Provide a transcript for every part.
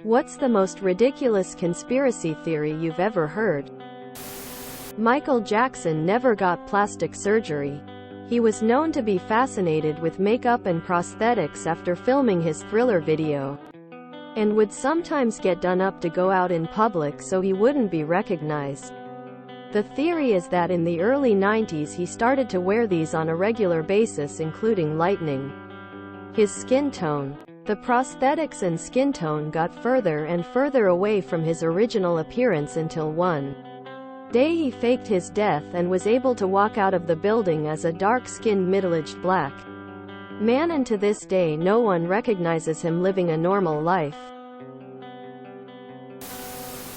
What's the most ridiculous conspiracy theory you've ever heard? Michael Jackson never got plastic surgery. He was known to be fascinated with makeup and prosthetics after filming his Thriller video, and would sometimes get done up to go out in public so he wouldn't be recognized. The theory is that in the early 90s he started to wear these on a regular basis, including lightening his skin tone. The prosthetics and skin tone got further and further away from his original appearance until one day he faked his death and was able to walk out of the building as a dark-skinned middle-aged black man, and to this day no one recognizes him living a normal life.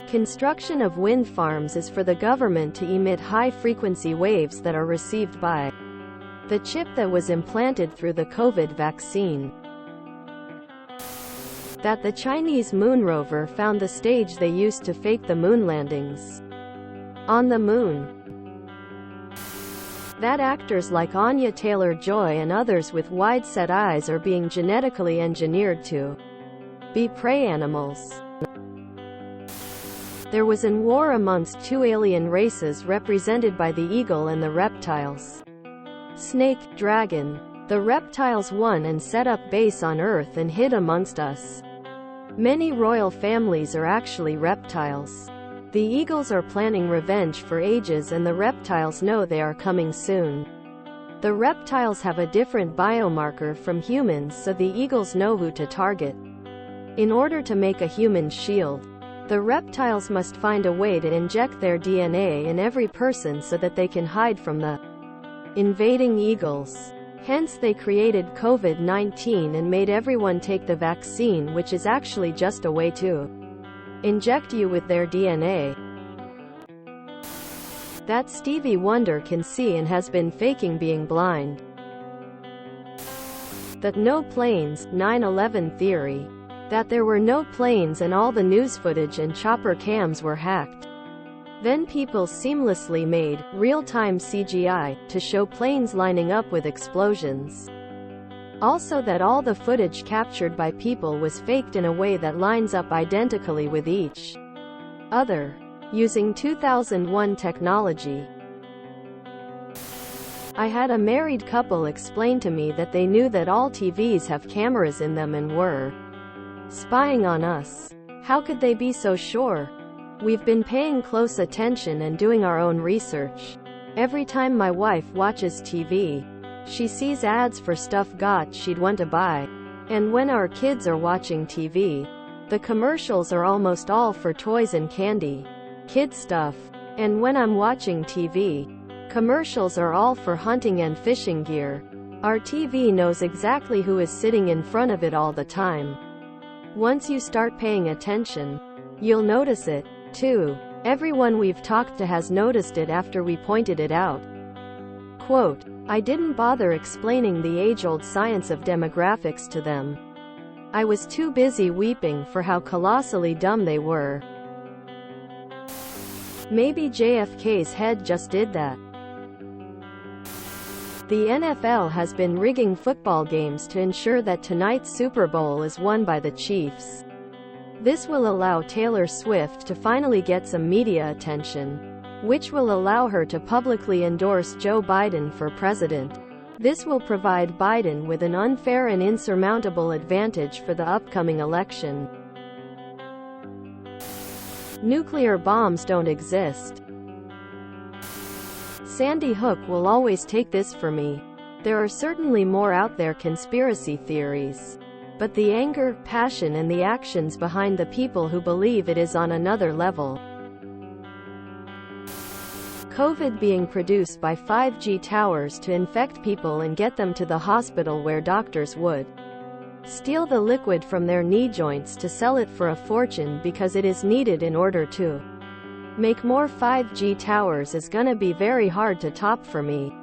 Construction of wind farms is for the government to emit high-frequency waves that are received by the chip that was implanted through the COVID vaccine. That the Chinese moon rover found the stage they used to fake the moon landings on the moon. That actors like Anya Taylor-Joy and others with wide-set eyes are being genetically engineered to be prey animals. There was an war amongst two alien races represented by the eagle and the reptiles. Snake, dragon. The reptiles won and set up base on Earth and hid amongst us. Many royal families are actually reptiles. The eagles are planning revenge for ages and the reptiles know they are coming soon. The reptiles have a different biomarker from humans, so the eagles know who to target. In order to make a human shield, the reptiles must find a way to inject their DNA in every person so that they can hide from the invading eagles. Hence they created COVID-19 and made everyone take the vaccine, which is actually just a way to inject you with their DNA. That Stevie Wonder can see and has been faking being blind. That no planes, 9/11 theory. That there were no planes and all the news footage and chopper cams were hacked. Then people seamlessly made real-time CGI to show planes lining up with explosions. Also that all the footage captured by people was faked in a way that lines up identically with each other, using 2001 technology. I had a married couple explain to me that they knew that all TVs have cameras in them and were spying on us. How could they be so sure? We've been paying close attention and doing our own research. Every time my wife watches TV, she sees ads for stuff she'd want to buy. And when our kids are watching TV, the commercials are almost all for toys and candy, kid stuff. And when I'm watching TV, commercials are all for hunting and fishing gear. Our TV knows exactly who is sitting in front of it all the time. Once you start paying attention, you'll notice it, too. Everyone we've talked to has noticed it after we pointed it out. Quote, I didn't bother explaining the age-old science of demographics to them. I was too busy weeping for how colossally dumb they were. Maybe JFK's head just did that. The NFL has been rigging football games to ensure that tonight's Super Bowl is won by the Chiefs. This will allow Taylor Swift to finally get some media attention, which will allow her to publicly endorse Joe Biden for president. This will provide Biden with an unfair and insurmountable advantage for the upcoming election. Nuclear bombs don't exist. Sandy Hook will always take this for me. There are certainly more out there conspiracy theories. But the anger, passion and the actions behind the people who believe it is on another level. COVID being produced by 5G towers to infect people and get them to the hospital where doctors would steal the liquid from their knee joints to sell it for a fortune because it is needed in order to make more 5G towers is gonna be very hard to top for me.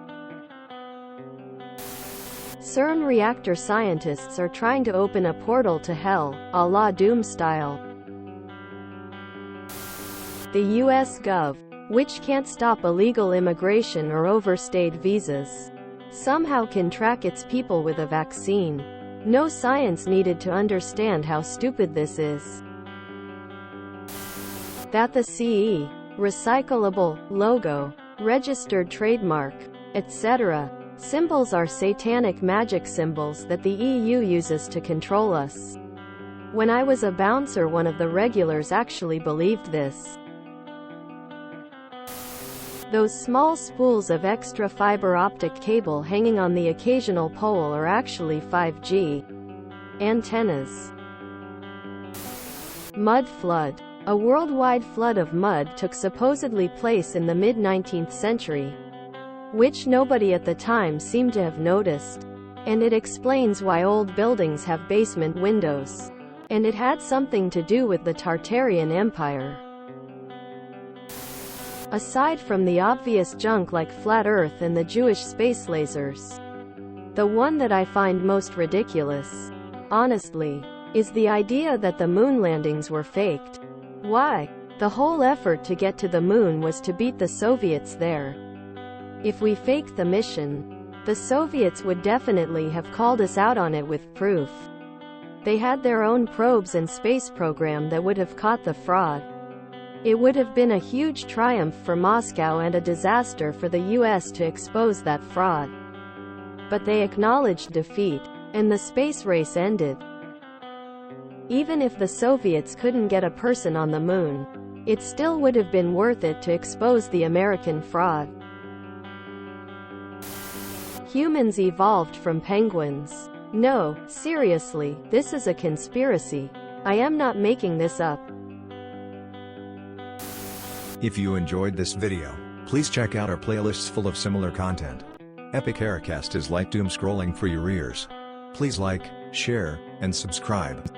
CERN reactor scientists are trying to open a portal to hell, a la Doom style. The US Gov, which can't stop illegal immigration or overstayed visas, somehow can track its people with a vaccine. No science needed to understand how stupid this is. That the CE, recyclable, logo, registered trademark, etc. symbols are satanic magic symbols that the EU uses to control us. When I was a bouncer, one of the regulars actually believed this. Those small spools of extra fiber optic cable hanging on the occasional pole are actually 5G antennas. Mud flood. A worldwide flood of mud took supposedly place in the mid-19th century, which nobody at the time seemed to have noticed. And it explains why old buildings have basement windows. And it had something to do with the Tartarian Empire. Aside from the obvious junk like flat Earth and the Jewish space lasers, the one that I find most ridiculous, honestly, is the idea that the moon landings were faked. Why? The whole effort to get to the moon was to beat the Soviets there. If we faked the mission, the Soviets would definitely have called us out on it with proof. They had their own probes and space program that would have caught the fraud. It would have been a huge triumph for Moscow and a disaster for the US to expose that fraud. But they acknowledged defeat, and the space race ended. Even if the Soviets couldn't get a person on the moon, it still would have been worth it to expose the American fraud. Humans evolved from penguins. No, seriously, this is a conspiracy. I am not making this up. If you enjoyed this video, please check out our playlists full of similar content. Epic Aircast is like doom scrolling for your ears. Please like, share, and subscribe.